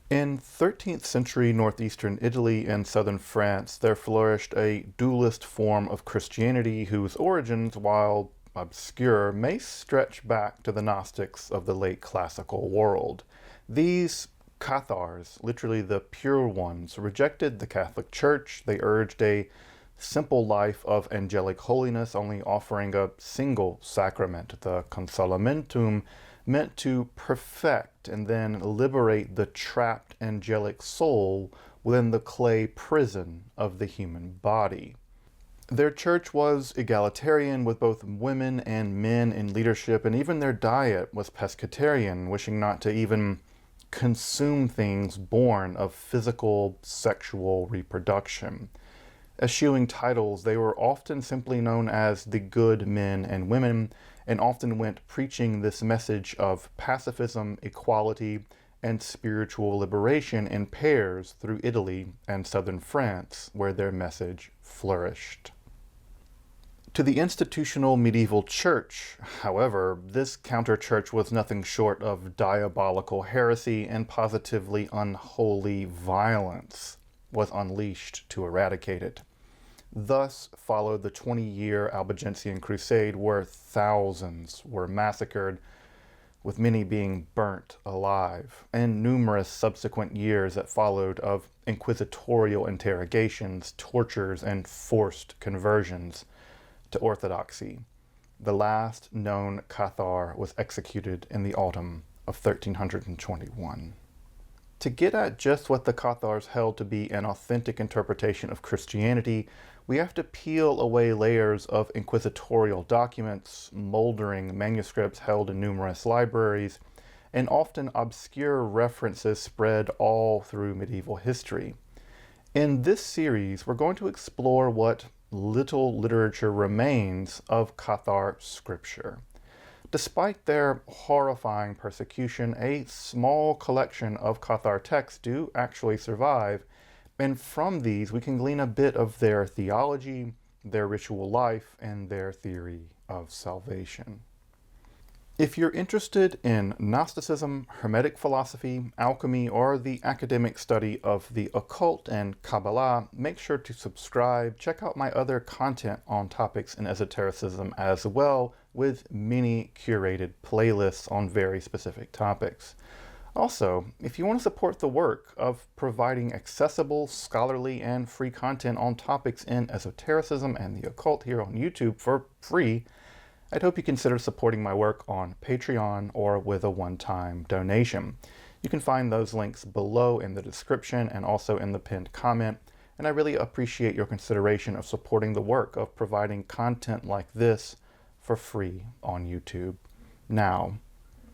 In 13th century northeastern Italy and southern France, there flourished a dualist form of Christianity whose origins, while obscure, may stretch back to the Gnostics of the late classical world. These Cathars, literally the pure ones, rejected the Catholic Church. They urged a simple life of angelic holiness, only offering a single sacrament, the consolamentum, meant to perfect and then liberate the trapped angelic soul within the clay prison of the human body. Their church was egalitarian with both women and men in leadership, and even their diet was pescatarian, wishing not to even consume things born of physical sexual reproduction. Eschewing titles, they were often simply known as the good men and women, and often went preaching this message of pacifism, equality, and spiritual liberation in pairs through Italy and southern France, where their message flourished. To the institutional medieval church, however, this counter-church was nothing short of diabolical heresy, and positively unholy violence was unleashed to eradicate it. Thus followed the 20-year Albigensian Crusade, where thousands were massacred, with many being burnt alive, and numerous subsequent years that followed of inquisitorial interrogations, tortures, and forced conversions to orthodoxy. The last known Cathar was executed in the autumn of 1321. To get at just what the Cathars held to be an authentic interpretation of Christianity, we have to peel away layers of inquisitorial documents, moldering manuscripts held in numerous libraries, and often obscure references spread all through medieval history. In this series, we're going to explore what little literature remains of Cathar Scripture. Despite their horrifying persecution, a small collection of Cathar texts do actually survive, and from these we can glean a bit of their theology, their ritual life, and their theory of salvation. If you're interested in Gnosticism, Hermetic philosophy, alchemy, or the academic study of the occult and Kabbalah, make sure to subscribe. Check out my other content on topics in esotericism as well, with many curated playlists on very specific topics. Also, if you want to support the work of providing accessible, scholarly, and free content on topics in esotericism and the occult here on YouTube for free, I'd hope you consider supporting my work on Patreon or with a one-time donation. You can find those links below in the description and also in the pinned comment, and I really appreciate your consideration of supporting the work of providing content like this for free on YouTube. Now,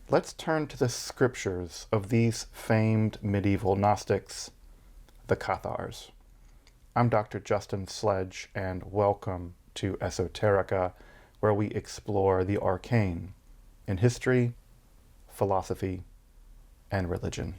let's turn to the scriptures of these famed medieval Gnostics, the Cathars. I'm Dr. Justin Sledge, and welcome to Esoterica, where we explore the arcane in history, philosophy, and religion.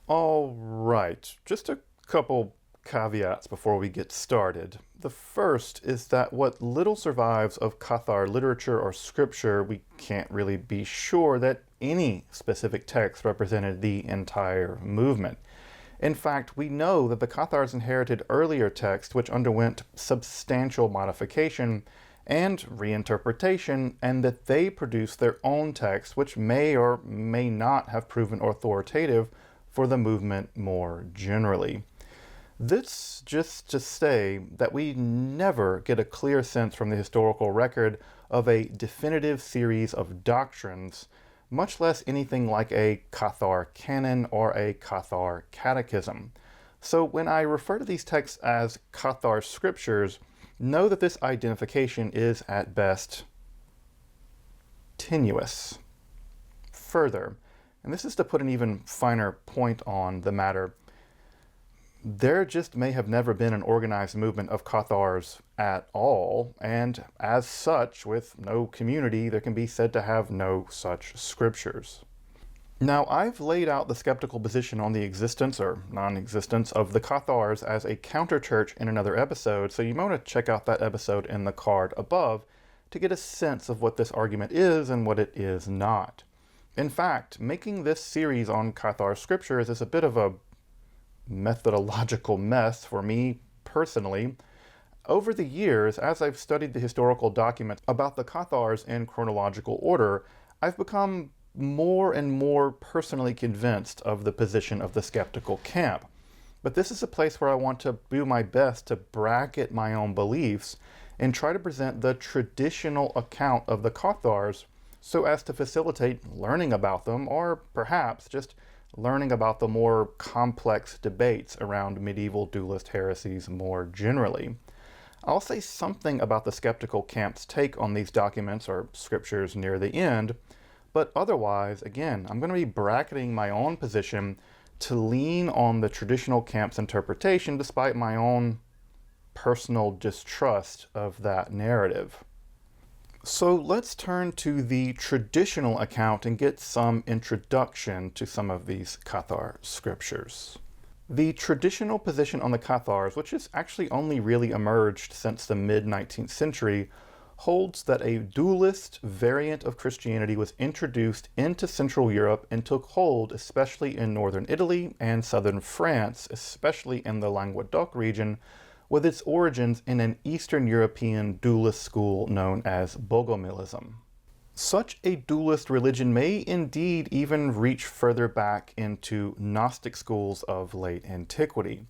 All right, just a couple caveats before we get started. The first is that what little survives of Cathar literature or scripture, we can't really be sure that any specific text represented the entire movement. In fact, we know that the Cathars inherited earlier texts which underwent substantial modification and reinterpretation, and that they produced their own texts which may or may not have proven authoritative for the movement more generally. This just to say that we never get a clear sense from the historical record of a definitive series of doctrines, much less anything like a Cathar canon or a Cathar catechism. So when I refer to these texts as Cathar Scriptures, know that this identification is at best tenuous. Further, and this is to put an even finer point on the matter, There just may have never been an organized movement of Cathars at all, and as such, with no community, there can be said to have no such scriptures. Now, I've laid out the skeptical position on the existence or non-existence of the Cathars as a counter-church in another episode, so you might want to check out that episode in the card above to get a sense of what this argument is and what it is not. In fact, making this series on Cathar Scriptures is a bit of a methodological mess for me personally. Over the years, as I've studied the historical documents about the Cathars in chronological order, I've become more and more personally convinced of the position of the skeptical camp. But this is a place where I want to do my best to bracket my own beliefs and try to present the traditional account of the Cathars so as to facilitate learning about them, or perhaps just learning about the more complex debates around medieval dualist heresies more generally. I'll say something about the skeptical camp's take on these documents or scriptures near the end, but otherwise, again, I'm going to be bracketing my own position to lean on the traditional camp's interpretation despite my own personal distrust of that narrative. So let's turn to the traditional account and get some introduction to some of these Cathar scriptures. The traditional position on the Cathars, which has actually only really emerged since the mid-19th century, holds that a dualist variant of Christianity was introduced into Central Europe and took hold especially in northern Italy and southern France, especially in the Languedoc region, with its origins in an Eastern European dualist school known as Bogomilism. Such a dualist religion may indeed even reach further back into Gnostic schools of late antiquity.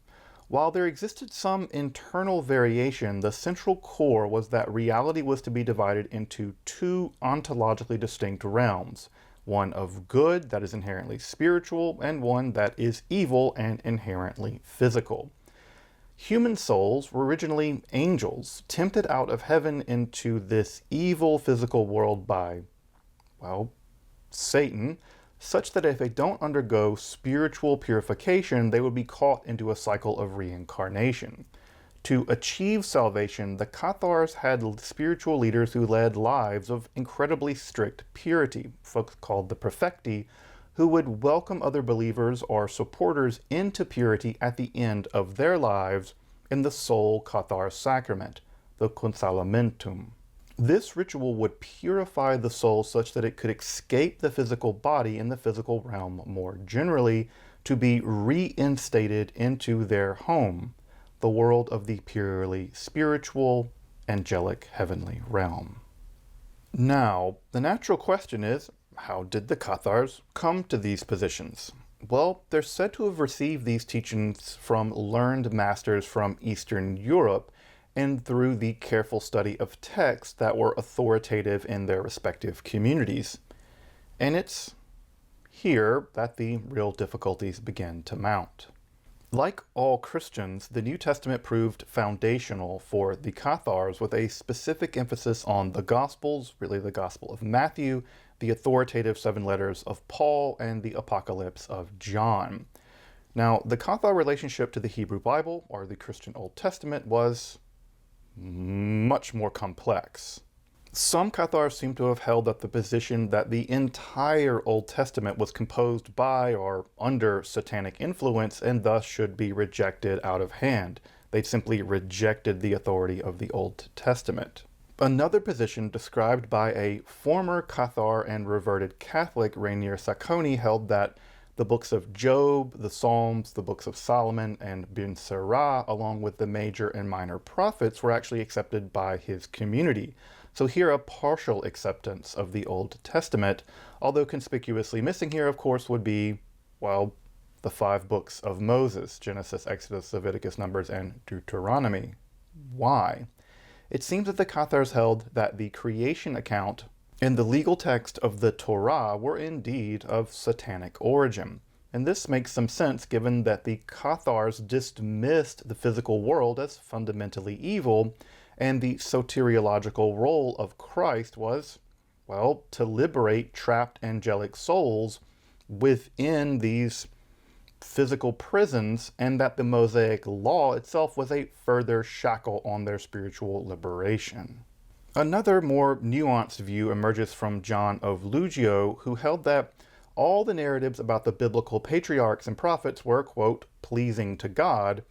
While there existed some internal variation, the central core was that reality was to be divided into two ontologically distinct realms, one of good that is inherently spiritual and one that is evil and inherently physical. Human souls were originally angels, tempted out of heaven into this evil physical world by, well, Satan, such that if they don't undergo spiritual purification, they would be caught into a cycle of reincarnation. To achieve salvation, the Cathars had spiritual leaders who led lives of incredibly strict purity, folks called the Perfecti, who would welcome other believers or supporters into purity at the end of their lives in the sole Cathar sacrament, the consolamentum. This ritual would purify the soul such that it could escape the physical body in the physical realm more generally to be reinstated into their home, the world of the purely spiritual, angelic, heavenly realm. Now, the natural question is, how did the Cathars come to these positions? Well, they're said to have received these teachings from learned masters from Eastern Europe and through the careful study of texts that were authoritative in their respective communities. And it's here that the real difficulties begin to mount. Like all Christians, the New Testament proved foundational for the Cathars with a specific emphasis on the Gospels, really the Gospel of Matthew, the authoritative 7 letters of Paul, and the Apocalypse of John. Now, the Cathar relationship to the Hebrew Bible, or the Christian Old Testament, was much more complex. Some Cathars seem to have held up the position that the entire Old Testament was composed by or under satanic influence and thus should be rejected out of hand. They simply rejected the authority of the Old Testament. Another position described by a former Cathar and reverted Catholic, Rainier Sacconi, held that the books of Job, the Psalms, the books of Solomon, and Ben Sirah, along with the major and minor prophets, were actually accepted by his community. So here a partial acceptance of the Old Testament, although conspicuously missing here, of course, would be, well, the 5 books of Moses, Genesis, Exodus, Leviticus, Numbers, and Deuteronomy. Why? It seems that the Cathars held that the creation account and the legal text of the Torah were indeed of satanic origin. And this makes some sense given that the Cathars dismissed the physical world as fundamentally evil, and the soteriological role of Christ was, well, to liberate trapped angelic souls within these physical prisons, and that the Mosaic law itself was a further shackle on their spiritual liberation. Another more nuanced view emerges from John of Lugio, who held that all the narratives about the biblical patriarchs and prophets were, quote, pleasing to God,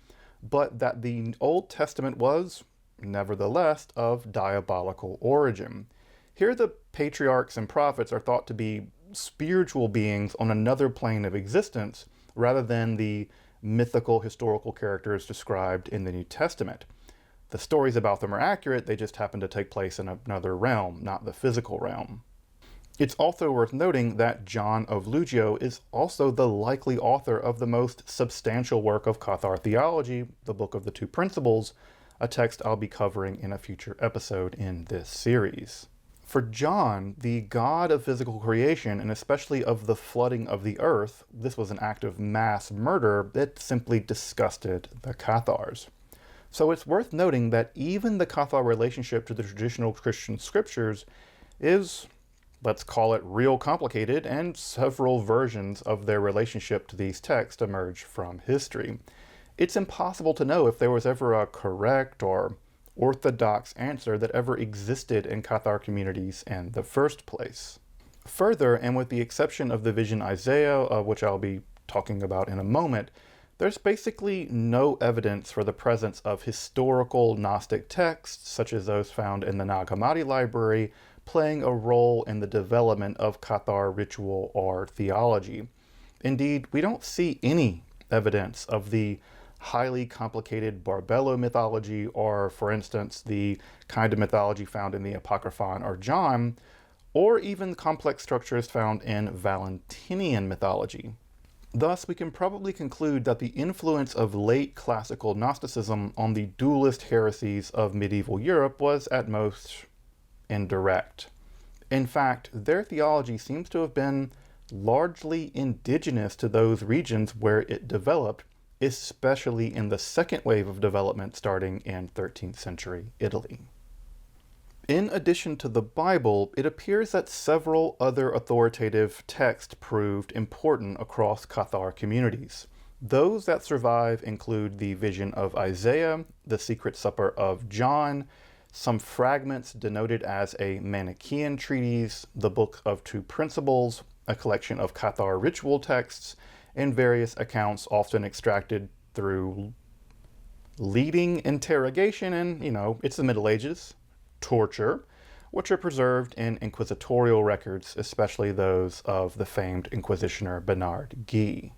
but that the Old Testament was, nevertheless, of diabolical origin. Here the patriarchs and prophets are thought to be spiritual beings on another plane of existence, rather than the mythical historical characters described in the New Testament. The stories about them are accurate, they just happen to take place in another realm, not the physical realm. It's also worth noting that John of Lugio is also the likely author of the most substantial work of Cathar theology, the Book of the Two Principles, a text I'll be covering in a future episode in this series. For John, the god of physical creation, and especially of the flooding of the earth, this was an act of mass murder that simply disgusted the Cathars. So it's worth noting that even the Cathar relationship to the traditional Christian scriptures is, let's call it, real complicated, and several versions of their relationship to these texts emerge from history. It's impossible to know if there was ever a correct or orthodox answer that ever existed in Cathar communities in the first place. Further, and with the exception of the vision Isaiah, which I'll be talking about in a moment, there's basically no evidence for the presence of historical Gnostic texts, such as those found in the Nag Hammadi library, playing a role in the development of Cathar ritual or theology. Indeed, we don't see any evidence of the highly complicated Barbello mythology, or, for instance, the kind of mythology found in the Apocryphon or John, or even complex structures found in Valentinian mythology. Thus, we can probably conclude that the influence of late classical Gnosticism on the dualist heresies of medieval Europe was at most indirect. In fact, their theology seems to have been largely indigenous to those regions where it developed, especially in the second wave of development starting in 13th century Italy. In addition to the Bible, it appears that several other authoritative texts proved important across Cathar communities. Those that survive include the Vision of Isaiah, the Secret Supper of John, some fragments denoted as a Manichaean treatise, the Book of Two Principles, a collection of Cathar ritual texts, and various accounts often extracted through leading interrogation and, it's the Middle Ages, torture, which are preserved in inquisitorial records, especially those of the famed Inquisitioner Bernard Guy.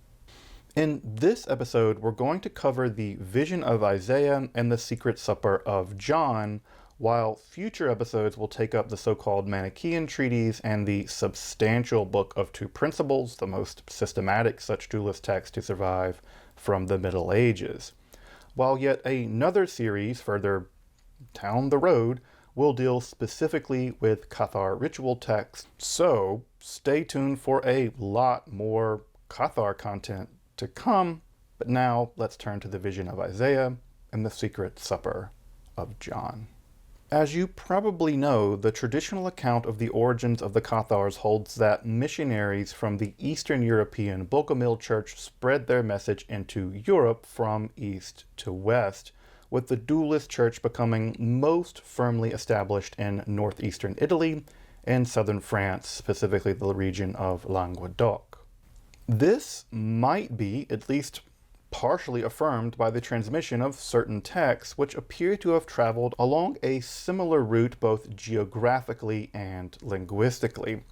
In this episode, we're going to cover the Vision of Isaiah and the Secret Supper of John, while future episodes will take up the so-called Manichaean treatise and the substantial Book of Two Principles, the most systematic such dualist text to survive from the Middle Ages. While yet another series further down the road will deal specifically with Cathar ritual texts, so stay tuned for a lot more Cathar content to come. But now let's turn to the Vision of Isaiah and the Secret Supper of John. As you probably know, the traditional account of the origins of the Cathars holds that missionaries from the Eastern European Bogomil Church spread their message into Europe from east to west, with the dualist church becoming most firmly established in northeastern Italy and southern France, specifically the region of Languedoc. This might be, at least partially, affirmed by the transmission of certain texts which appear to have traveled along a similar route both geographically and linguistically.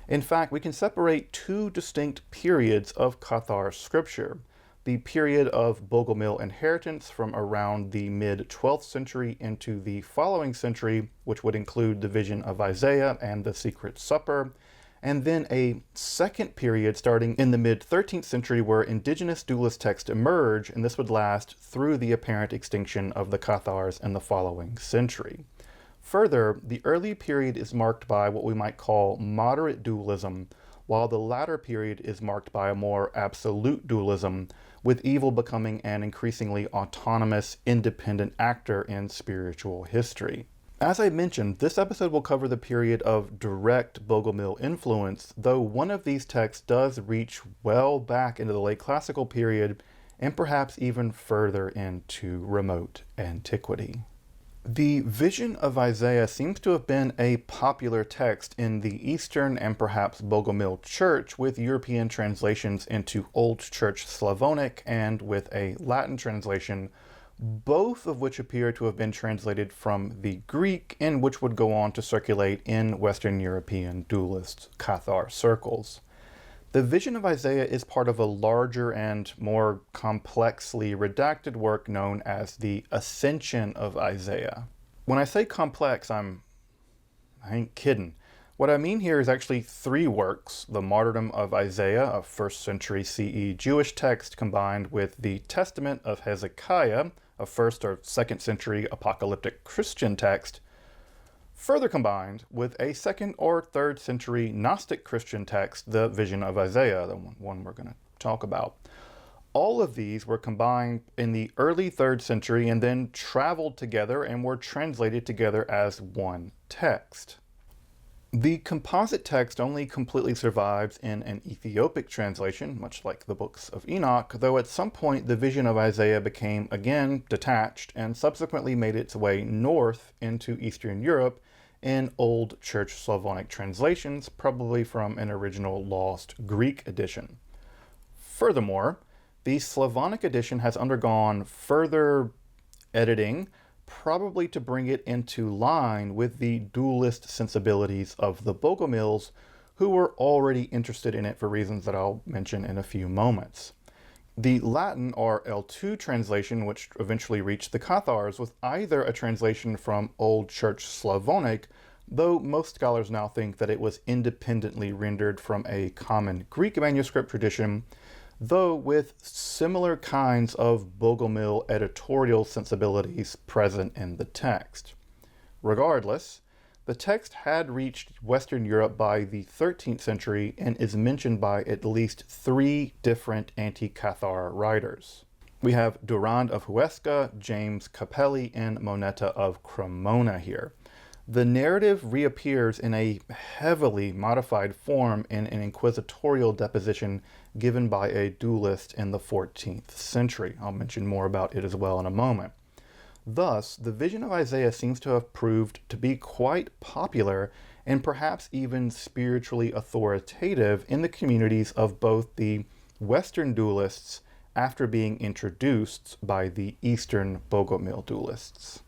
In fact, we can separate two distinct periods of Cathar scripture: the period of Bogomil inheritance from around the mid-12th century into the following century, which would include the Vision of Isaiah and the Secret Supper, and then a second period starting in the mid-13th century where indigenous dualist texts emerge, and this would last through the apparent extinction of the Cathars in the following century. Further, the early period is marked by what we might call moderate dualism, while the latter period is marked by a more absolute dualism, with evil becoming an increasingly autonomous, independent actor in spiritual history. As I mentioned, this episode will cover the period of direct Bogomil influence, though one of these texts does reach well back into the late classical period and perhaps even further into remote antiquity. The Vision of Isaiah seems to have been a popular text in the Eastern and perhaps Bogomil Church, with European translations into Old Church Slavonic and with a Latin translation, both of which appear to have been translated from the Greek and which would go on to circulate in Western European dualist Cathar circles. The Vision of Isaiah is part of a larger and more complexly redacted work known as the Ascension of Isaiah. When I say complex, I ain't kidding. What I mean here is actually three works: the Martyrdom of Isaiah, a 1st century CE Jewish text, combined with the Testament of Hezekiah, a 1st or 2nd century apocalyptic Christian text, further combined with a 2nd or 3rd century Gnostic Christian text, the Vision of Isaiah, the one we're going to talk about. All of these were combined in the early 3rd century and then traveled together and were translated together as one text. The composite text only completely survives in an Ethiopic translation, much like the books of Enoch, though at some point the Vision of Isaiah became again detached and subsequently made its way north into Eastern Europe in Old Church Slavonic translations, probably from an original lost Greek edition. Furthermore, the Slavonic edition has undergone further editing, probably to bring it into line with the dualist sensibilities of the Bogomils, who were already interested in it for reasons that I'll mention in a few moments. The Latin or L2 translation, which eventually reached the Cathars, was either a translation from Old Church Slavonic, though most scholars now think that it was independently rendered from a common Greek manuscript tradition, though with similar kinds of Bogomil editorial sensibilities present in the text. Regardless, the text had reached Western Europe by the 13th century and is mentioned by at least 3 different anti-Cathar writers. We have Durand of Huesca, James Capelli, and Moneta of Cremona here. The narrative reappears in a heavily modified form in an inquisitorial deposition given by a dualist in the 14th century. I'll mention more about it as well in a moment. Thus, the Vision of Isaiah seems to have proved to be quite popular and perhaps even spiritually authoritative in the communities of both the Western dualists after being introduced by the Eastern Bogomil dualists.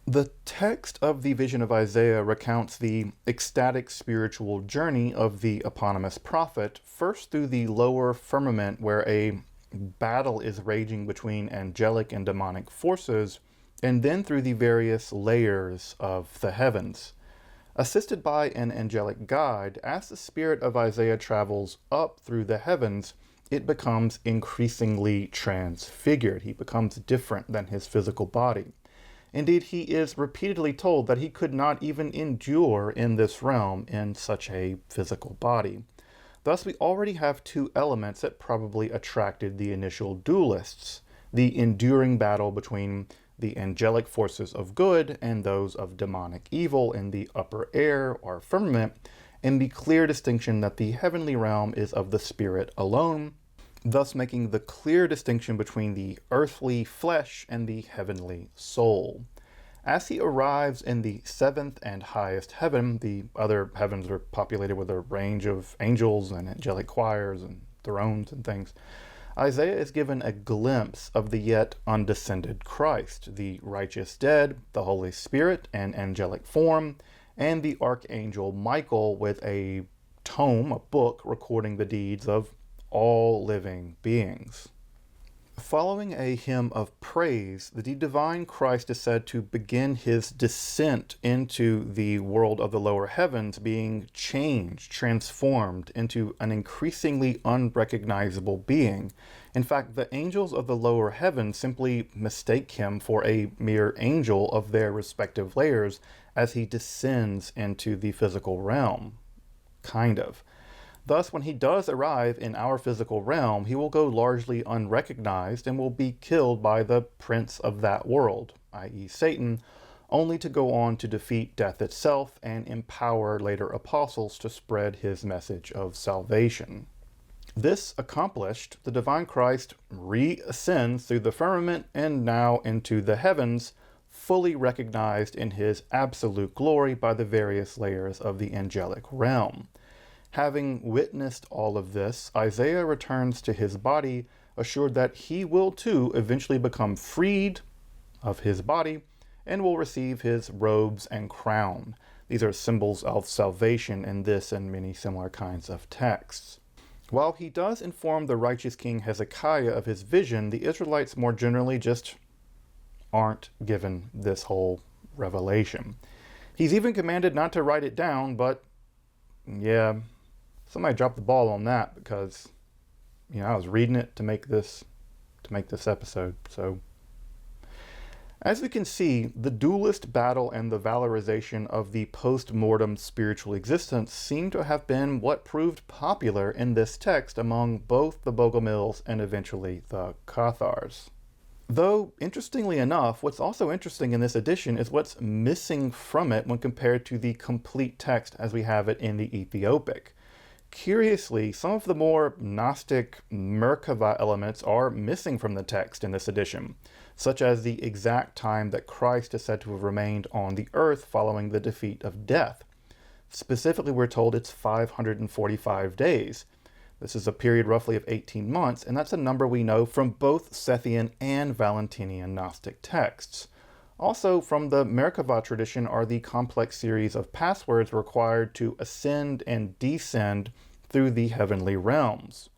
The text of the Vision of Isaiah recounts the ecstatic spiritual journey of the eponymous prophet, first through the lower firmament where a battle is raging between angelic and demonic forces, and then through the various layers of the heavens. Assisted by an angelic guide, as the spirit of Isaiah travels up through the heavens, it becomes increasingly transfigured. He becomes different than his physical body. Indeed, he is repeatedly told that he could not even endure in this realm in such a physical body. Thus, we already have 2 elements that probably attracted the initial dualists: the enduring battle between the angelic forces of good and those of demonic evil in the upper air or firmament, and the clear distinction that the heavenly realm is of the spirit alone, thus making the clear distinction between the earthly flesh and the heavenly soul. As he arrives in the 7th and highest heaven, the other heavens are populated with a range of angels and angelic choirs and thrones and things. Isaiah is given a glimpse of the yet undescended Christ, the righteous dead, the Holy Spirit in angelic form, and the Archangel Michael with a tome, a book, recording the deeds of all living beings. Following a hymn of praise, the divine Christ is said to begin his descent into the world of the lower heavens, being changed, transformed into an increasingly unrecognizable being. In fact, the angels of the lower heavens simply mistake him for a mere angel of their respective layers as he descends into the physical realm. Kind of. Thus, when he does arrive in our physical realm, he will go largely unrecognized and will be killed by the prince of that world, i.e. Satan, only to go on to defeat death itself and empower later apostles to spread his message of salvation. This accomplished, the divine Christ reascends through the firmament and now into the heavens, fully recognized in his absolute glory by the various layers of the angelic realm. Having witnessed all of this, Isaiah returns to his body, assured that he will too eventually become freed of his body and will receive his robes and crown. These are symbols of salvation in this and many similar kinds of texts. While he does inform the righteous king Hezekiah of his vision, the Israelites more generally just aren't given this whole revelation. He's even commanded not to write it down, but yeah, somebody dropped the ball on that because, I was reading it to make this episode. So, as we can see, the dualist battle and the valorization of the post-mortem spiritual existence seem to have been what proved popular in this text among both the Bogomils and eventually the Cathars. Though, interestingly enough, what's also interesting in this edition is what's missing from it when compared to the complete text as we have it in the Ethiopic. Curiously, some of the more Gnostic Merkava elements are missing from the text in this edition, such as the exact time that Christ is said to have remained on the earth following the defeat of death. Specifically, we're told it's 545 days. This is a period roughly of 18 months, and that's a number we know from both Sethian and Valentinian Gnostic texts. Also, from the Merkava tradition are the complex series of passwords required to ascend and descend through the heavenly realms.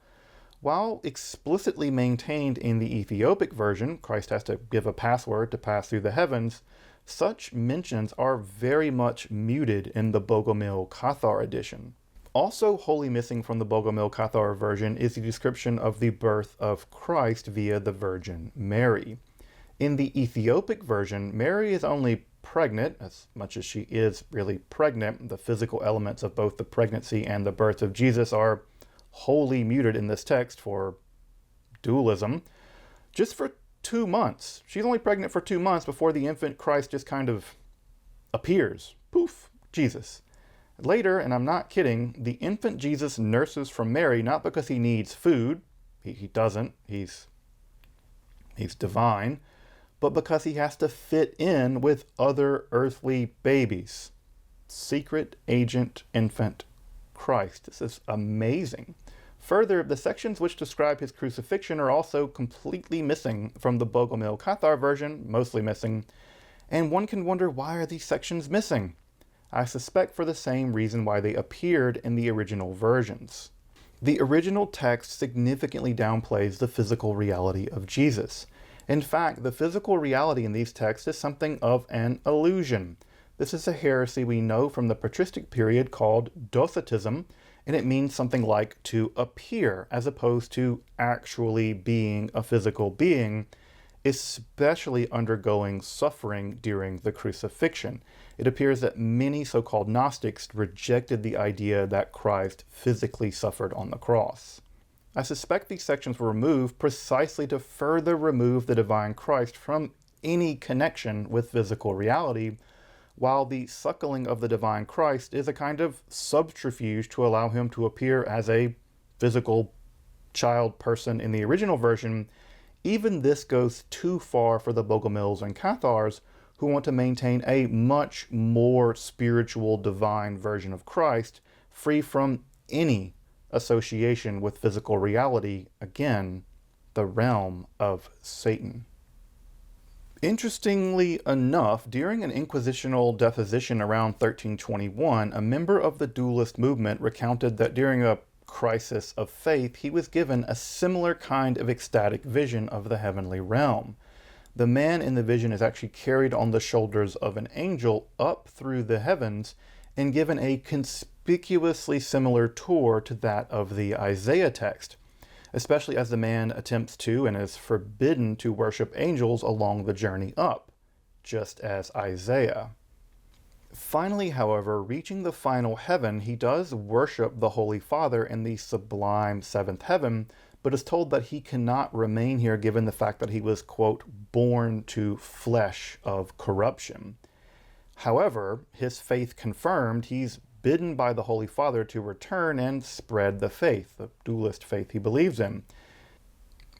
While explicitly maintained in the Ethiopic version, Christ has to give a password to pass through the heavens, such mentions are very much muted in the Bogomil Cathar edition. Also wholly missing from the Bogomil Cathar version is the description of the birth of Christ via the Virgin Mary. In the Ethiopic version, Mary is only pregnant, as much as she is really pregnant. The physical elements of both the pregnancy and the birth of Jesus are wholly muted in this text for dualism, just for 2 months. She's only pregnant for 2 months before the infant Christ just kind of appears. Poof, Jesus. Later, and I'm not kidding, the infant Jesus nurses from Mary, not because he needs food. He doesn't. He's divine. But because he has to fit in with other earthly babies. Secret agent infant Christ. This is amazing. Further, the sections which describe his crucifixion are also completely missing from the Bogomil Cathar version, mostly missing, and one can wonder, why are these sections missing? I suspect for the same reason why they appeared in the original versions. The original text significantly downplays the physical reality of Jesus. In fact, the physical reality in these texts is something of an illusion. This is a heresy we know from the patristic period called Docetism, and it means something like to appear, as opposed to actually being a physical being, especially undergoing suffering during the crucifixion. It appears that many so-called Gnostics rejected the idea that Christ physically suffered on the cross. I suspect these sections were removed precisely to further remove the divine Christ from any connection with physical reality, while the suckling of the divine Christ is a kind of subterfuge to allow him to appear as a physical child person in the original version. Even this goes too far for the Bogomils and Cathars, who want to maintain a much more spiritual divine version of Christ, free from any association with physical reality, again, the realm of Satan. Interestingly enough, during an inquisitional deposition around 1321, a member of the dualist movement recounted that during a crisis of faith, he was given a similar kind of ecstatic vision of the heavenly realm. The man in the vision is actually carried on the shoulders of an angel up through the heavens and given a conspicuously similar tour to that of the Isaiah text, especially as the man attempts to and is forbidden to worship angels along the journey up, just as Isaiah. Finally, however, reaching the final heaven, he does worship the Holy Father in the sublime seventh heaven, but is told that he cannot remain here given the fact that he was, quote, born to flesh of corruption. However, his faith confirmed, he's bidden by the Holy Father to return and spread the faith, the dualist faith he believes in.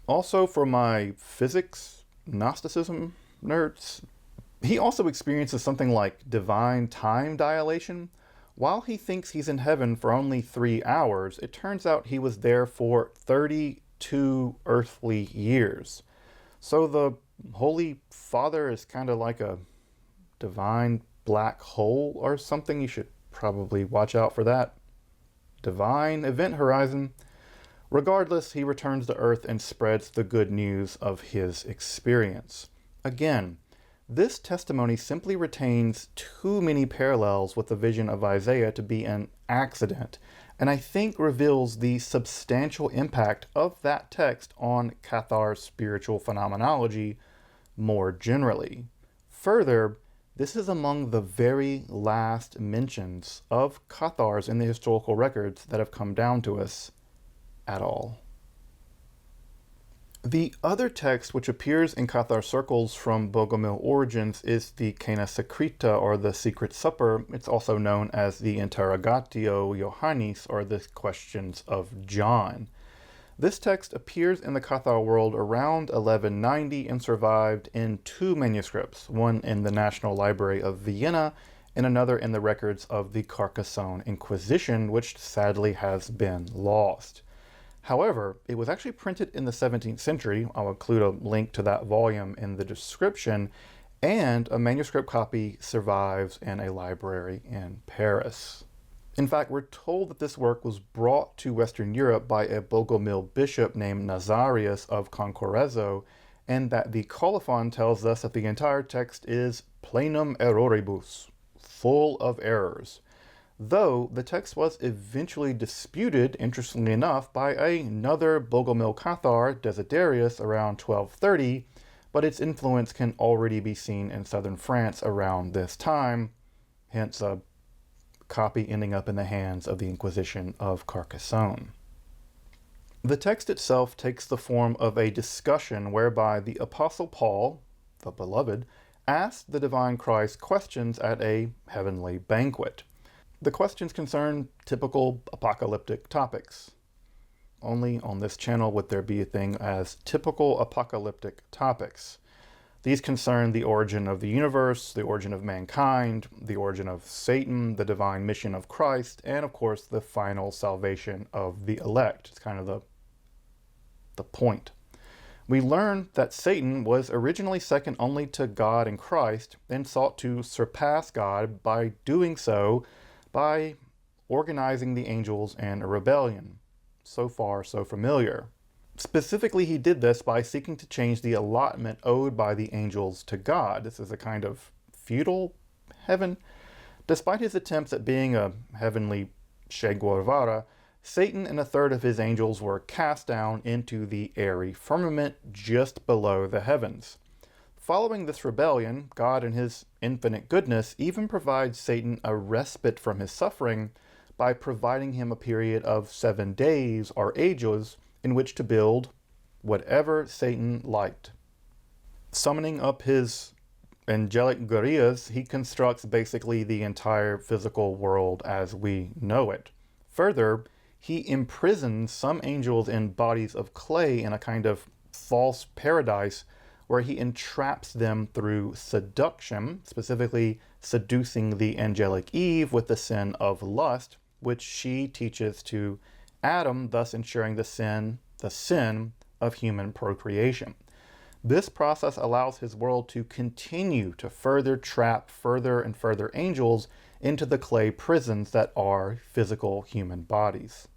Also, for my physics, Gnosticism nerds, he also experiences something like divine time dilation. While he thinks he's in heaven for only 3 hours, it turns out he was there for 32 earthly years. So the Holy Father is kind of like a divine black hole or something. You should probably watch out for that. Divine event horizon. Regardless, he returns to Earth and spreads the good news of his experience. Again, this testimony simply retains too many parallels with the vision of Isaiah to be an accident, and I think reveals the substantial impact of that text on Cathar's spiritual phenomenology more generally. Further, this is among the very last mentions of Cathars in the historical records that have come down to us at all. The other text which appears in Cathar circles from Bogomil origins is the Cena Secreta, or the Secret Supper. It's also known as the Interrogatio Johannis, or the Questions of John. This text appears in the Cathar world around 1190 and survived in 2 manuscripts, one in the National Library of Vienna and another in the records of the Carcassonne Inquisition, which sadly has been lost. However, it was actually printed in the 17th century. I'll include a link to that volume in the description, and a manuscript copy survives in a library in Paris. In fact, we're told that this work was brought to Western Europe by a Bogomil bishop named Nazarius of Concorrezzo, and that the colophon tells us that the entire text is plenum erroribus, full of errors. Though the text was eventually disputed, interestingly enough, by another Bogomil Cathar, Desiderius, around 1230, but its influence can already be seen in southern France around this time, hence a copy ending up in the hands of the Inquisition of Carcassonne. The text itself takes the form of a discussion whereby the Apostle Paul, the beloved, asked the divine Christ questions at a heavenly banquet. The questions concern typical apocalyptic topics. Only on this channel would there be a thing as typical apocalyptic topics. These concern the origin of the universe, the origin of mankind, the origin of Satan, the divine mission of Christ, and of course the final salvation of the elect. It's kind of the point. We learn that Satan was originally second only to God and Christ and sought to surpass God by doing so by organizing the angels in a rebellion. So far, so familiar. Specifically, he did this by seeking to change the allotment owed by the angels to God. This is a kind of feudal heaven. Despite his attempts at being a heavenly Che Guevara, Satan and a third of his angels were cast down into the airy firmament just below the heavens. Following this rebellion, God in his infinite goodness even provides Satan a respite from his suffering by providing him a period of 7 days or ages in which to build whatever Satan liked. Summoning up his angelic guerrillas, he constructs basically the entire physical world as we know it. Further, he imprisons some angels in bodies of clay in a kind of false paradise where he entraps them through seduction, specifically seducing the angelic Eve with the sin of lust, which she teaches to Adam, thus ensuring the sin of human procreation. This process allows his world to continue to further trap further and further angels into the clay prisons that are physical human bodies.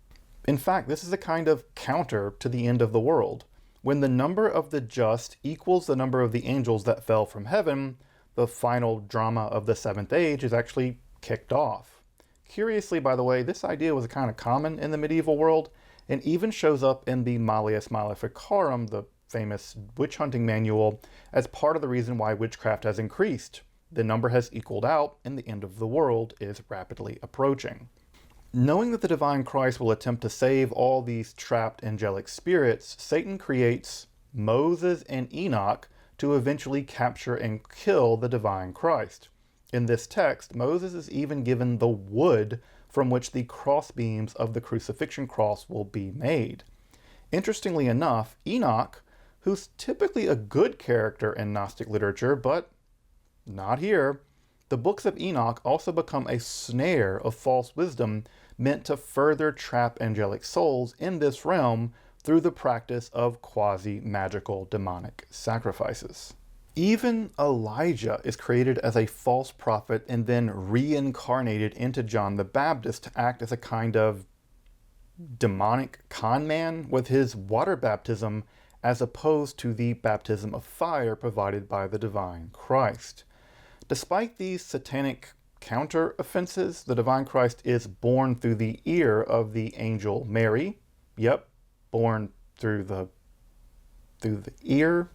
In fact, this is a kind of counter to the end of the world. When the number of the just equals the number of the angels that fell from heaven, the final drama of the seventh age is actually kicked off. Curiously, by the way, this idea was kind of common in the medieval world and even shows up in the Malleus Maleficarum, the famous witch hunting manual, as part of the reason why witchcraft has increased. The number has equaled out and the end of the world is rapidly approaching. Knowing that the divine Christ will attempt to save all these trapped angelic spirits, Satan creates Moses and Enoch to eventually capture and kill the divine Christ. In this text, Moses is even given the wood from which the crossbeams of the crucifixion cross will be made. Interestingly enough, Enoch, who's typically a good character in Gnostic literature, but not here, the books of Enoch also become a snare of false wisdom meant to further trap angelic souls in this realm through the practice of quasi-magical demonic sacrifices. Even Elijah is created as a false prophet and then reincarnated into John the Baptist to act as a kind of demonic con man with his water baptism as opposed to the baptism of fire provided by the divine Christ. Despite these satanic counter-offenses, the divine Christ is born through the ear of the angel Mary. Yep, born through the ear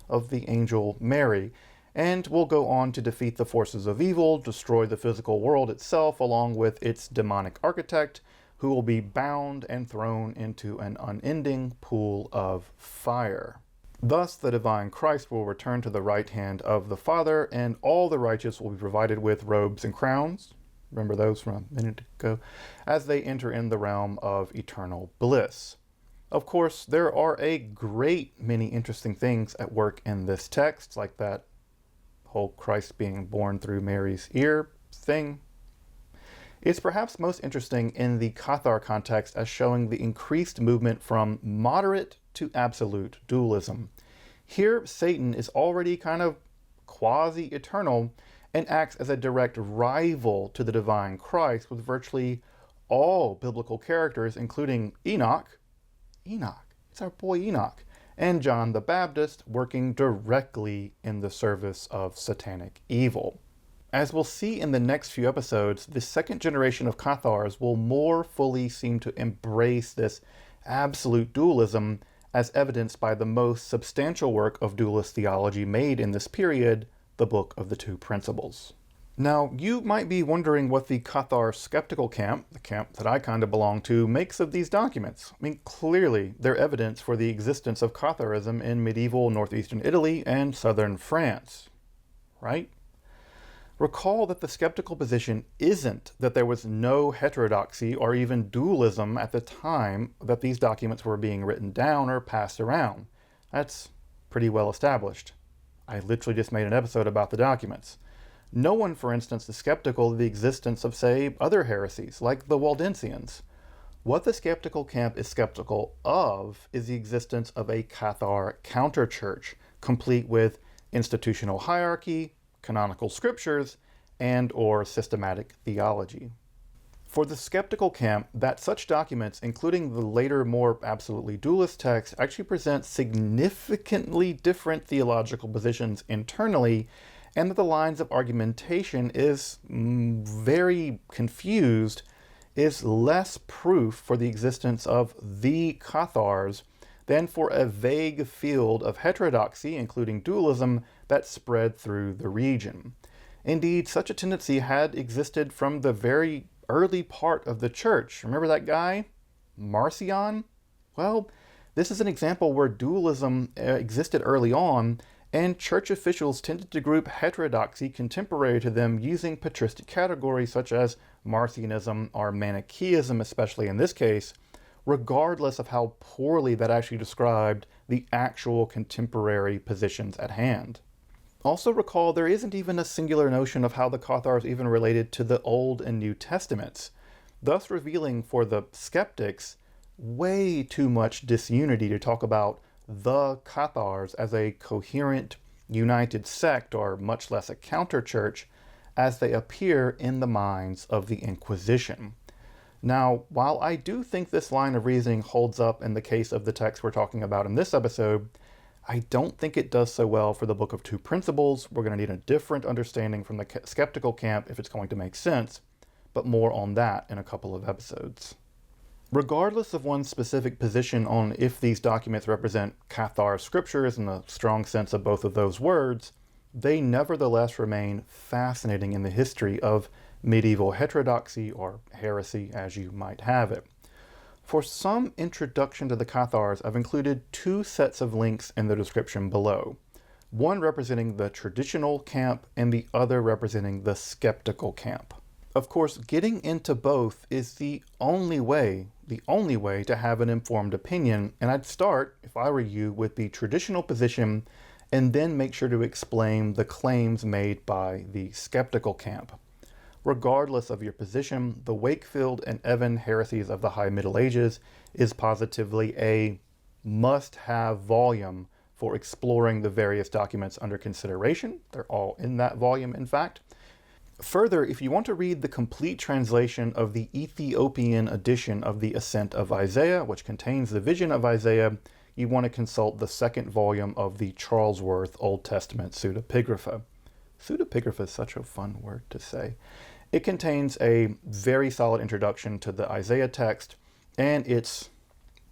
of the angel Mary, and will go on to defeat the forces of evil, destroy the physical world itself along with its demonic architect, who will be bound and thrown into an unending pool of fire. Thus, the divine Christ will return to the right hand of the Father, and all the righteous will be provided with robes and crowns. Remember those from a minute ago? As they enter in the realm of eternal bliss. Of course, there are a great many interesting things at work in this text, like that whole Christ being born through Mary's ear thing. It's perhaps most interesting in the Cathar context as showing the increased movement from moderate to absolute dualism. Here, Satan is already kind of quasi-eternal and acts as a direct rival to the divine Christ, with virtually all biblical characters, including Enoch, it's our boy Enoch, and John the Baptist working directly in the service of satanic evil. As we'll see in the next few episodes, the second generation of Cathars will more fully seem to embrace this absolute dualism, as evidenced by the most substantial work of dualist theology made in this period, the Book of the Two Principles. Now, you might be wondering what the Cathar skeptical camp, the camp that I kind of belong to, makes of these documents. I mean, clearly, they're evidence for the existence of Catharism in medieval northeastern Italy and southern France, right? Recall that the skeptical position isn't that there was no heterodoxy or even dualism at the time that these documents were being written down or passed around. That's pretty well established. I literally just made an episode about the documents. No one, for instance, is skeptical of the existence of, say, other heresies, like the Waldensians. What the skeptical camp is skeptical of is the existence of a Cathar counterchurch, complete with institutional hierarchy, canonical scriptures, and or systematic theology. For the skeptical camp, that such documents, including the later more absolutely dualist texts, actually present significantly different theological positions internally, and that the lines of argumentation is very confused, is less proof for the existence of the Cathars than for a vague field of heterodoxy, including dualism, that spread through the region. Indeed, such a tendency had existed from the very early part of the church. Remember that guy, Marcion? Well, this is an example where dualism existed early on, and church officials tended to group heterodoxy contemporary to them using patristic categories such as Marcionism or Manichaeism, especially in this case, regardless of how poorly that actually described the actual contemporary positions at hand. Also recall there isn't even a singular notion of how the Cathars even related to the Old and New Testaments, thus revealing for the skeptics way too much disunity to talk about the Cathars as a coherent, united sect, or much less a counter-church, as they appear in the minds of the Inquisition. Now, while I do think this line of reasoning holds up in the case of the text we're talking about in this episode, I don't think it does so well for the Book of Two Principles. We're going to need a different understanding from the skeptical camp if it's going to make sense, but more on that in a couple of episodes. Regardless of one's specific position on if these documents represent Cathar Scriptures in the strong sense of both of those words, they nevertheless remain fascinating in the history of medieval heterodoxy, or heresy as you might have it. For some introduction to the Cathars, I've included two sets of links in the description below. one representing the traditional camp and the other representing the skeptical camp. Of course, getting into both is the only way to have an informed opinion, and I'd start, if I were you, with the traditional position and then make sure to explain the claims made by the skeptical camp. Regardless of your position, the Wakefield and Evan Heresies of the High Middle Ages is positively a must-have volume for exploring the various documents under consideration. They're all in that volume, in fact. Further, if you want to read the complete translation of the Ethiopian edition of the Ascent of Isaiah, which contains the vision of Isaiah, you want to consult the second volume of the Charlesworth Old Testament Pseudepigrapha. Pseudepigrapha is such a fun word to say. It contains a very solid introduction to the Isaiah text and its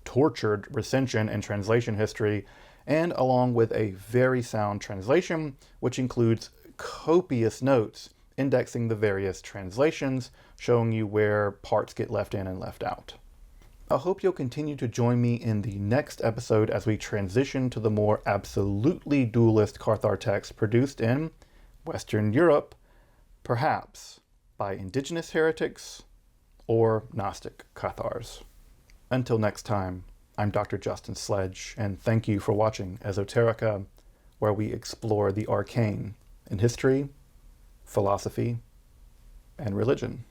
tortured recension and translation history, and along with a very sound translation, which includes copious notes indexing the various translations, showing you where parts get left in and left out. I hope you'll continue to join me in the next episode as we transition to the more absolutely dualist Cathar text produced in Western Europe, perhaps by indigenous heretics or Gnostic Cathars. Until next time, I'm Dr. Justin Sledge, and thank you for watching Esoterica, where we explore the arcane in history, philosophy, and religion.